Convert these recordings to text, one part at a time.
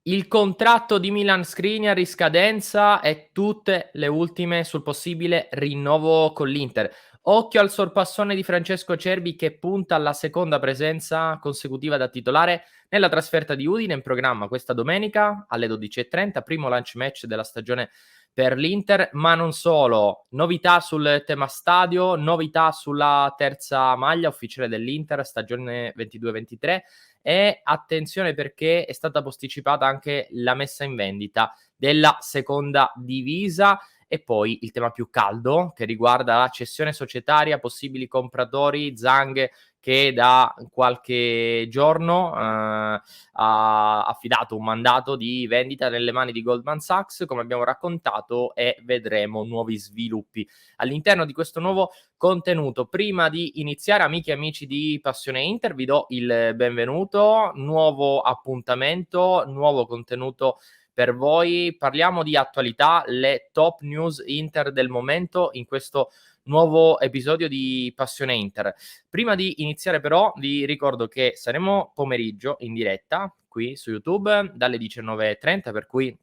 Il contratto di Milan Skriniar in scadenza e tutte le ultime sul possibile rinnovo con l'Inter. Occhio al sorpassone di Francesco Cerbi che punta alla seconda presenza consecutiva da titolare nella trasferta di Udine in programma questa domenica alle 12:30, primo lunch match della stagione per l'Inter, ma non solo. Novità sul tema stadio, novità sulla terza maglia ufficiale dell'Inter, stagione 22-23 e attenzione perché è stata posticipata anche la messa in vendita della seconda divisa e poi il tema più caldo che riguarda la cessione societaria, possibili compratori, Zhang che da qualche giorno ha affidato un mandato di vendita nelle mani di Goldman Sachs, come abbiamo raccontato, e vedremo nuovi sviluppi all'interno di questo nuovo contenuto. Prima di iniziare, amiche e amici di Passione Inter, vi do il benvenuto, nuovo appuntamento, nuovo contenuto per voi. Parliamo di attualità, le top news Inter del momento in questo nuovo episodio di Passione Inter. Prima di iniziare però vi ricordo che saremo pomeriggio in diretta qui su YouTube dalle 19:30, per cui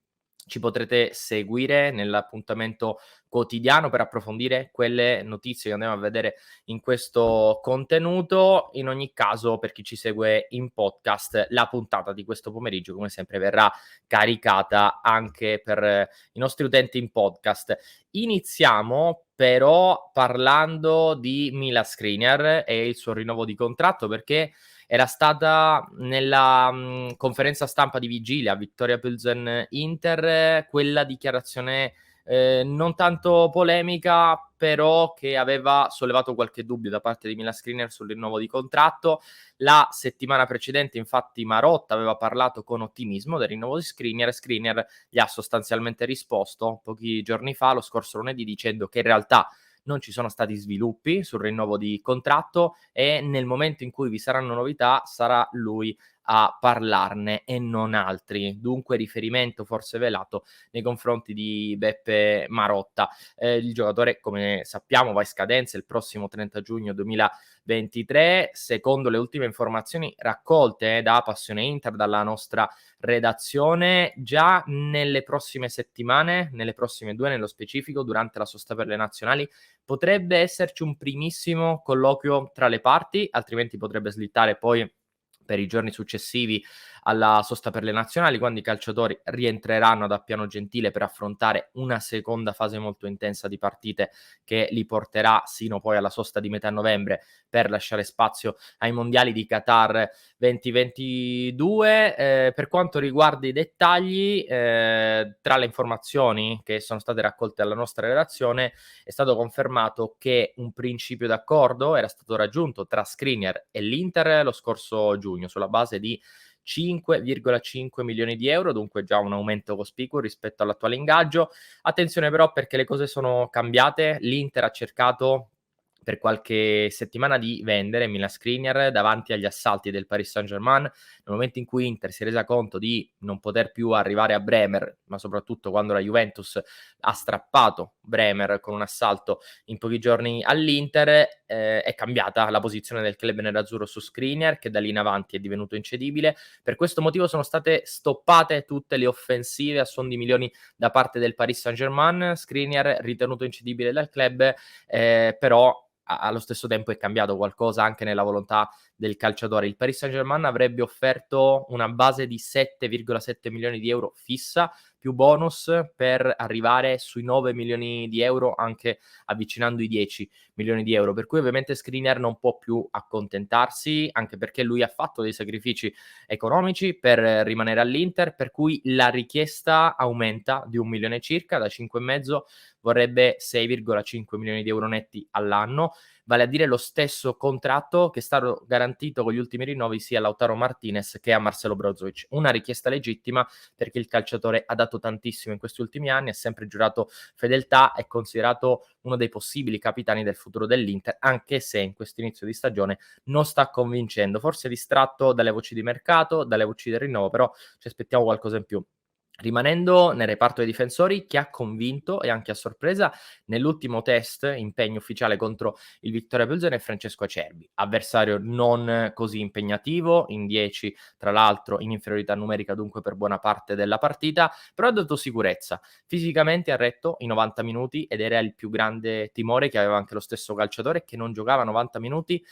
ci potrete seguire nell'appuntamento quotidiano per approfondire quelle notizie che andiamo a vedere in questo contenuto. In ogni caso, per chi ci segue in podcast, la puntata di questo pomeriggio, come sempre, verrà caricata anche per i nostri utenti in podcast. Iniziamo però parlando di Milan Skriniar e il suo rinnovo di contratto, perché era stata nella conferenza stampa di vigilia Viktoria Plzen Inter quella dichiarazione non tanto polemica, però che aveva sollevato qualche dubbio da parte di Milan Skriniar sul rinnovo di contratto. La settimana precedente, infatti, Marotta aveva parlato con ottimismo del rinnovo di Skriniar. Skriniar gli ha sostanzialmente risposto pochi giorni fa, lo scorso lunedì, dicendo che in realtà non ci sono stati sviluppi sul rinnovo di contratto e nel momento in cui vi saranno novità sarà lui a parlarne e non altri. Dunque riferimento forse velato nei confronti di Beppe Marotta. Il giocatore, come sappiamo, va in scadenza il prossimo 30 giugno 2023. Secondo le ultime informazioni raccolte da Passione Inter, dalla nostra redazione, già nelle prossime settimane, nelle prossime 2 nello specifico, durante la sosta per le nazionali, potrebbe esserci un primissimo colloquio tra le parti, altrimenti potrebbe slittare poi per i giorni successivi alla sosta per le nazionali, quando i calciatori rientreranno ad Appiano Gentile per affrontare una seconda fase molto intensa di partite che li porterà sino poi alla sosta di metà novembre per lasciare spazio ai mondiali di Qatar 2022. Per quanto riguarda i dettagli, tra le informazioni che sono state raccolte dalla nostra redazione è stato confermato che un principio d'accordo era stato raggiunto tra Skriniar e l'Inter lo scorso giugno sulla base di 5,5 milioni di euro, dunque già un aumento cospicuo rispetto all'attuale ingaggio. Attenzione però perché le cose sono cambiate, l'Inter ha cercato per qualche settimana di vendere Milan Skriniar davanti agli assalti del Paris Saint-Germain. Nel momento in cui Inter si è resa conto di non poter più arrivare a Bremer, ma soprattutto quando la Juventus ha strappato Bremer con un assalto in pochi giorni all'Inter, è cambiata la posizione del club nerazzurro su Skriniar, che da lì in avanti è divenuto incedibile. Per questo motivo sono state stoppate tutte le offensive a suon di milioni da parte del Paris Saint-Germain. Skriniar ritenuto incedibile dal club, però allo stesso tempo è cambiato qualcosa anche nella volontà del calciatore. Il Paris Saint-Germain avrebbe offerto una base di 7,7 milioni di euro fissa più bonus per arrivare sui 9 milioni di euro, anche avvicinando i 10 milioni di euro, per cui ovviamente Skriniar non può più accontentarsi, anche perché lui ha fatto dei sacrifici economici per rimanere all'Inter, per cui la richiesta aumenta di 1 milione circa, da 5,5 vorrebbe 6,5 milioni di euro netti all'anno, vale a dire lo stesso contratto che è stato garantito con gli ultimi rinnovi sia a Lautaro Martinez che a Marcelo Brozovic. Una richiesta legittima perché il calciatore ha dato tantissimo in questi ultimi anni, ha sempre giurato fedeltà, è considerato uno dei possibili capitani del futuro dell'Inter, anche se in questo inizio di stagione non sta convincendo, forse distratto dalle voci di mercato, dalle voci del rinnovo, però ci aspettiamo qualcosa in più. Rimanendo nel reparto dei difensori, chi ha convinto e anche a sorpresa nell'ultimo test, impegno ufficiale contro il Viktoria Plzen, è Francesco Acerbi, avversario non così impegnativo, in 10 tra l'altro in inferiorità numerica dunque per buona parte della partita, però ha dato sicurezza. Fisicamente ha retto i 90 minuti ed era il più grande timore che aveva anche lo stesso calciatore, che non giocava 90 minuti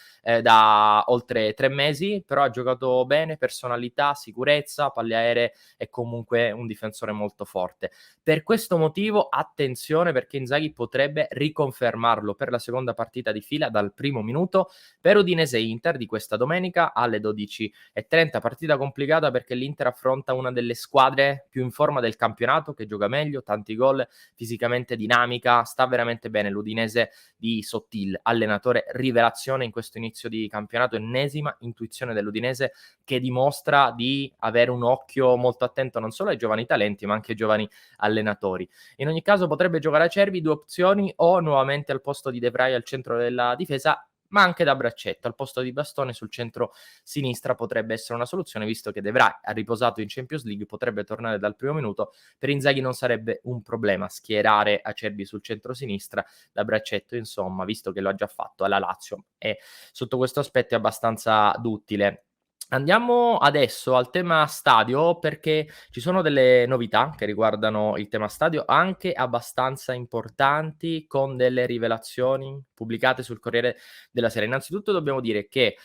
da oltre 3 mesi, però ha giocato bene, personalità, sicurezza, palle aeree, è comunque un difensore molto forte. Per questo motivo attenzione, perché Inzaghi potrebbe riconfermarlo per la seconda partita di fila dal primo minuto per Udinese-Inter di questa domenica alle 12:30. Partita complicata perché l'Inter affronta una delle squadre più in forma del campionato, che gioca meglio, tanti gol, fisicamente dinamica, sta veramente bene l'Udinese di Sottil, allenatore rivelazione in questo inizio di campionato, ennesima intuizione dell'Udinese che dimostra di avere un occhio molto attento non solo ai giovani talenti, ma anche ai giovani allenatori. In ogni caso potrebbe giocare Acerbi, 2 opzioni, o nuovamente al posto di De Vrij al centro della difesa, ma anche da braccetto al posto di Bastone sul centro sinistra potrebbe essere una soluzione, visto che De Vrij ha riposato in Champions League, potrebbe tornare dal primo minuto. Per Inzaghi non sarebbe un problema schierare Acerbi sul centro sinistra da braccetto, insomma, visto che lo ha già fatto alla Lazio, e sotto questo aspetto è abbastanza duttile. Andiamo adesso al tema stadio, perché ci sono delle novità che riguardano il tema stadio, anche abbastanza importanti, con delle rivelazioni pubblicate sul Corriere della Sera. Innanzitutto dobbiamo dire che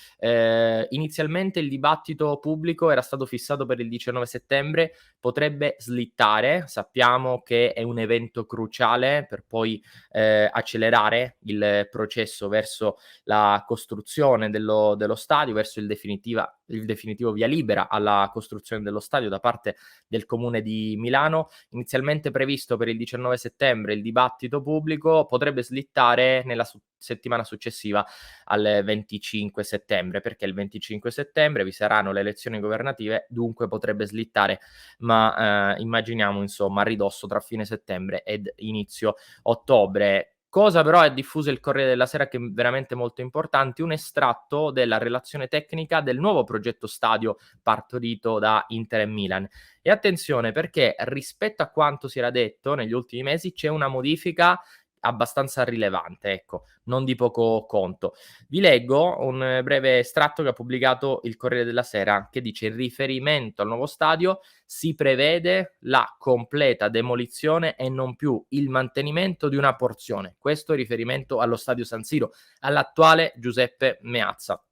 inizialmente il dibattito pubblico era stato fissato per il 19 settembre, potrebbe slittare, sappiamo che è un evento cruciale per poi accelerare il processo verso la costruzione dello stadio, verso il definitivo via libera alla costruzione dello stadio da parte del Comune di Milano. Inizialmente previsto per il 19 settembre, il dibattito pubblico potrebbe slittare nella settimana successiva al 25 settembre, perché il 25 settembre vi saranno le elezioni governative, dunque potrebbe slittare, ma immaginiamo insomma a ridosso tra fine settembre ed inizio ottobre. Cosa però ha diffuso il Corriere della Sera che è veramente molto importante, un estratto della relazione tecnica del nuovo progetto stadio partorito da Inter e Milan. E attenzione, perché rispetto a quanto si era detto negli ultimi mesi c'è una modifica abbastanza rilevante, ecco, non di poco conto. Vi leggo un breve estratto che ha pubblicato il Corriere della Sera, che dice: in riferimento al nuovo stadio si prevede la completa demolizione e non più il mantenimento di una porzione. Questo in riferimento allo stadio San Siro, all'attuale Giuseppe Meazza.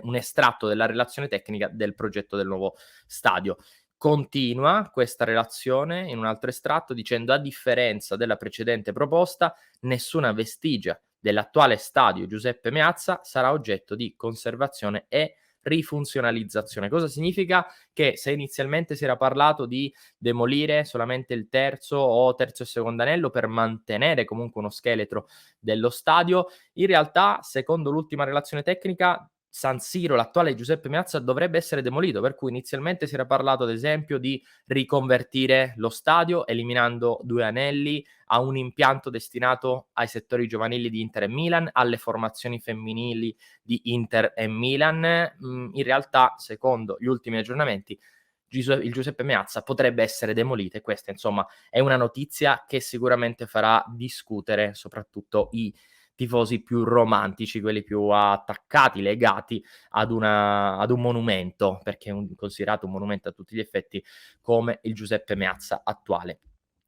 Un estratto della relazione tecnica del progetto del nuovo stadio. Continua questa relazione in un altro estratto dicendo: a differenza della precedente proposta, nessuna vestigia dell'attuale stadio Giuseppe Meazza sarà oggetto di conservazione e rifunzionalizzazione. Cosa significa? Che se inizialmente si era parlato di demolire solamente il terzo o terzo e secondo anello per mantenere comunque uno scheletro dello stadio, in realtà, secondo l'ultima relazione tecnica, San Siro, l'attuale Giuseppe Meazza, dovrebbe essere demolito, per cui inizialmente si era parlato ad esempio di riconvertire lo stadio eliminando 2 anelli, a un impianto destinato ai settori giovanili di Inter e Milan, alle formazioni femminili di Inter e Milan. In realtà, secondo gli ultimi aggiornamenti, il Giuseppe Meazza potrebbe essere demolito, e questa insomma è una notizia che sicuramente farà discutere soprattutto i tifosi più romantici, quelli più attaccati, legati ad un monumento, perché è considerato un monumento a tutti gli effetti, come il Giuseppe Meazza attuale.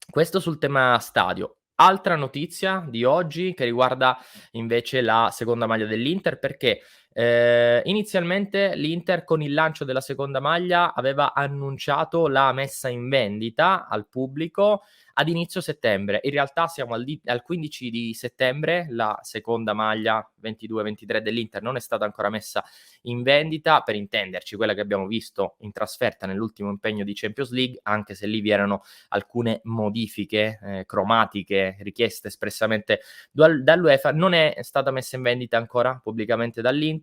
Questo sul tema stadio. Altra notizia di oggi che riguarda invece la seconda maglia dell'Inter, perché inizialmente l'Inter con il lancio della seconda maglia aveva annunciato la messa in vendita al pubblico ad inizio settembre. In realtà siamo al 15 di settembre, la seconda maglia 22-23 dell'Inter non è stata ancora messa in vendita, per intenderci quella che abbiamo visto in trasferta nell'ultimo impegno di Champions League, anche se lì vi erano alcune modifiche cromatiche richieste espressamente dall'UEFA, non è stata messa in vendita ancora pubblicamente dall'Inter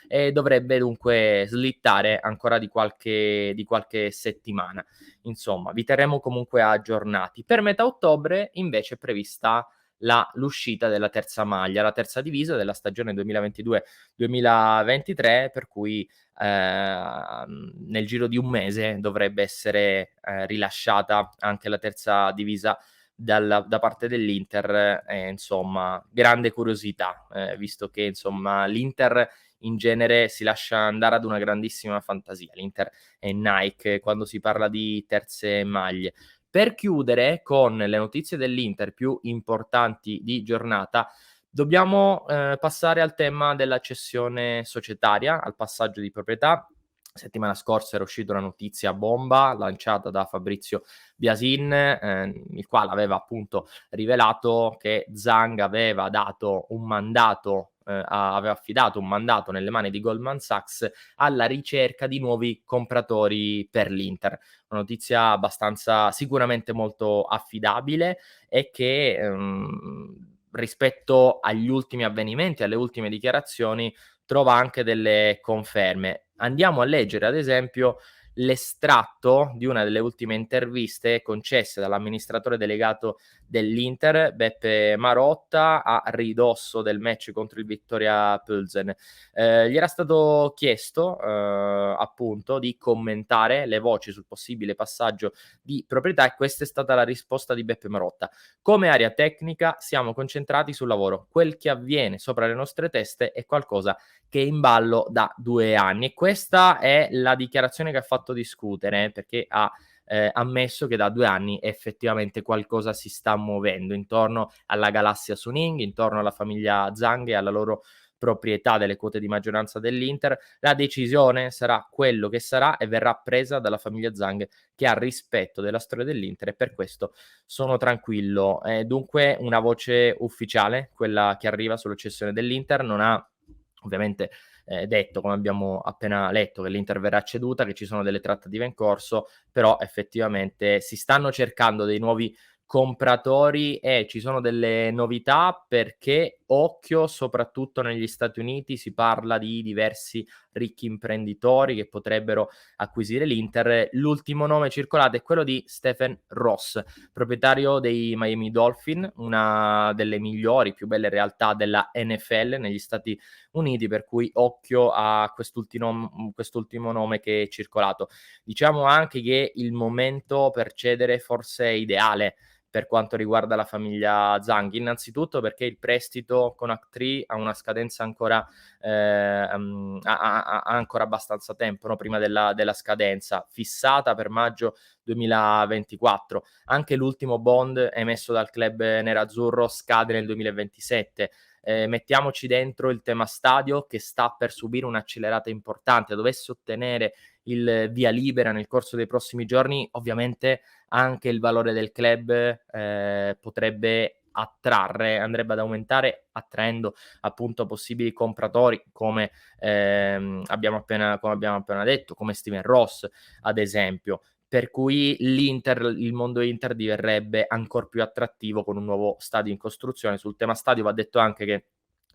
e dovrebbe dunque slittare ancora di qualche settimana. Insomma, vi terremo comunque aggiornati. Per metà ottobre invece è prevista l'uscita della terza maglia, la terza divisa della stagione 2022-2023, per cui nel giro di un mese dovrebbe essere rilasciata anche la terza divisa da parte dell'Inter, insomma grande curiosità, visto che insomma l'Inter in genere si lascia andare ad una grandissima fantasia. L'Inter è Nike quando si parla di terze maglie. Per chiudere con le notizie dell'Inter più importanti di giornata, dobbiamo passare al tema della cessione societaria, al passaggio di proprietà. Settimana scorsa era uscita una notizia bomba lanciata da Fabrizio Biasin, il quale aveva appunto rivelato che Zhang aveva dato un mandato, aveva affidato un mandato nelle mani di Goldman Sachs alla ricerca di nuovi compratori per l'Inter. Una notizia abbastanza sicuramente molto affidabile e che rispetto agli ultimi avvenimenti, alle ultime dichiarazioni, trova anche delle conferme. Andiamo a leggere ad esempio l'estratto di una delle ultime interviste concesse dall'amministratore delegato dell'Inter, Beppe Marotta, a ridosso del match contro il Viktoria Plzen. Gli era stato chiesto appunto di commentare le voci sul possibile passaggio di proprietà e questa è stata la risposta di Beppe Marotta. Come area tecnica siamo concentrati sul lavoro. Quel che avviene sopra le nostre teste è qualcosa che è in ballo da 2 anni e questa è la dichiarazione che ha fatto discutere, perché ha ammesso che da 2 anni effettivamente qualcosa si sta muovendo intorno alla galassia Suning, intorno alla famiglia Zhang e alla loro proprietà delle quote di maggioranza dell'Inter. La decisione sarà quello che sarà e verrà presa dalla famiglia Zhang, che ha rispetto della storia dell'Inter, e per questo sono tranquillo. È dunque una voce ufficiale quella che arriva sulla cessione dell'Inter, non ha ovviamente detto, come abbiamo appena letto, che l'Inter verrà ceduta, che ci sono delle trattative in corso, però effettivamente si stanno cercando dei nuovi compratori e ci sono delle novità, perché occhio, soprattutto negli Stati Uniti si parla di diversi ricchi imprenditori che potrebbero acquisire l'Inter. L'ultimo nome circolato è quello di Stephen Ross, proprietario dei Miami Dolphin, una delle migliori, più belle realtà della NFL negli Stati Uniti, per cui occhio a quest'ultimo nome che è circolato. Diciamo anche che il momento per cedere forse è ideale per quanto riguarda la famiglia Zhang, innanzitutto perché il prestito con Actree ha una scadenza ancora ha ancora abbastanza tempo, no? Prima della scadenza fissata per maggio 2024. Anche l'ultimo bond emesso dal club nerazzurro scade nel 2027. Mettiamoci dentro il tema stadio, che sta per subire un'accelerata importante. Dovesse ottenere il via libera nel corso dei prossimi giorni, ovviamente anche il valore del club potrebbe andrebbe ad aumentare, attraendo appunto possibili compratori come abbiamo appena detto, come Steven Ross ad esempio. Per cui il mondo Inter diverrebbe ancor più attrattivo con un nuovo stadio in costruzione. Sul tema stadio va detto anche che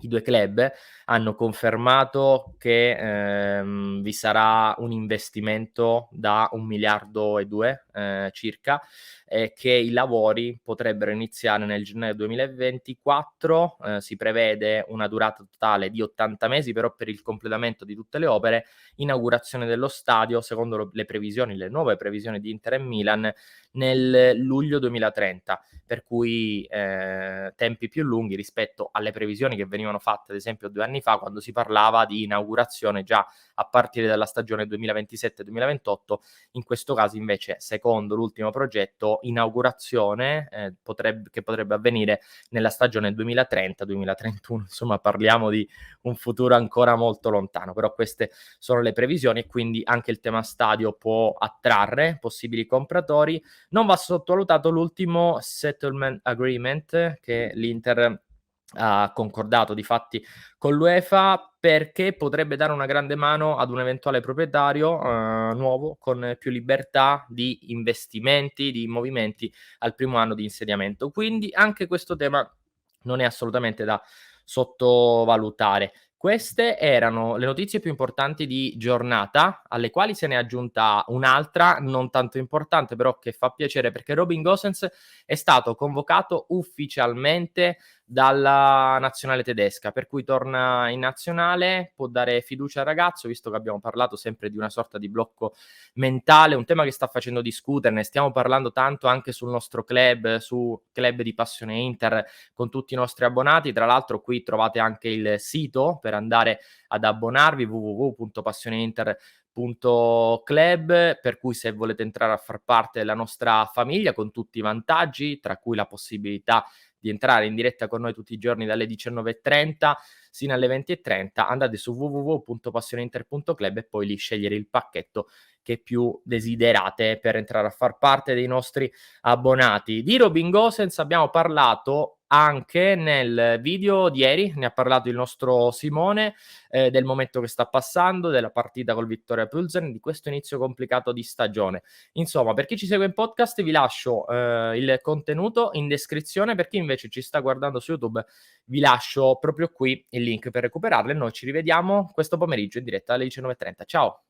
i 2 club hanno confermato che vi sarà un investimento da 1,2 miliardi circa, e che i lavori potrebbero iniziare nel gennaio 2024. Si prevede una durata totale di 80 mesi, però per il completamento di tutte le opere, inaugurazione dello stadio, secondo le nuove previsioni di Inter e Milan, nel luglio 2030, per cui tempi più lunghi rispetto alle previsioni che venivano fatte ad esempio 2 anni fa, quando si parlava di inaugurazione già a partire dalla stagione 2027-2028. In questo caso invece, secondo l'ultimo progetto, inaugurazione che potrebbe avvenire nella stagione 2030-2031. Insomma, parliamo di un futuro ancora molto lontano, però queste sono le previsioni e quindi anche il tema stadio può attrarre possibili compratori. Non va sottovalutato l'ultimo settlement agreement che l'Inter ha concordato difatti con l'UEFA, perché potrebbe dare una grande mano ad un eventuale proprietario nuovo, con più libertà di investimenti, di movimenti al primo anno di insediamento. Quindi anche questo tema non è assolutamente da sottovalutare. Queste erano le notizie più importanti di giornata, alle quali se n'è aggiunta un'altra non tanto importante, però che fa piacere, perché Robin Gosens è stato convocato ufficialmente dalla nazionale tedesca, per cui torna in nazionale, può dare fiducia al ragazzo, visto che abbiamo parlato sempre di una sorta di blocco mentale, un tema che sta facendo discutere, ne stiamo parlando tanto anche sul nostro club, su Club di Passione Inter, con tutti i nostri abbonati. Tra l'altro qui trovate anche il sito per andare ad abbonarvi, www.passioneinter.club, per cui se volete entrare a far parte della nostra famiglia con tutti i vantaggi, tra cui la possibilità di entrare in diretta con noi tutti i giorni dalle 19:30 sino alle 20:30, andate su www.passioneinter.club e poi lì scegliere il pacchetto che più desiderate per entrare a far parte dei nostri abbonati. Di Robin Gosens abbiamo parlato anche nel video di ieri, ne ha parlato il nostro Simone, del momento che sta passando, della partita col Viktoria Plzen, di questo inizio complicato di stagione. Insomma, per chi ci segue in podcast vi lascio il contenuto in descrizione, per chi invece ci sta guardando su YouTube vi lascio proprio qui il link per recuperarlo e noi ci rivediamo questo pomeriggio in diretta alle 19:30. Ciao!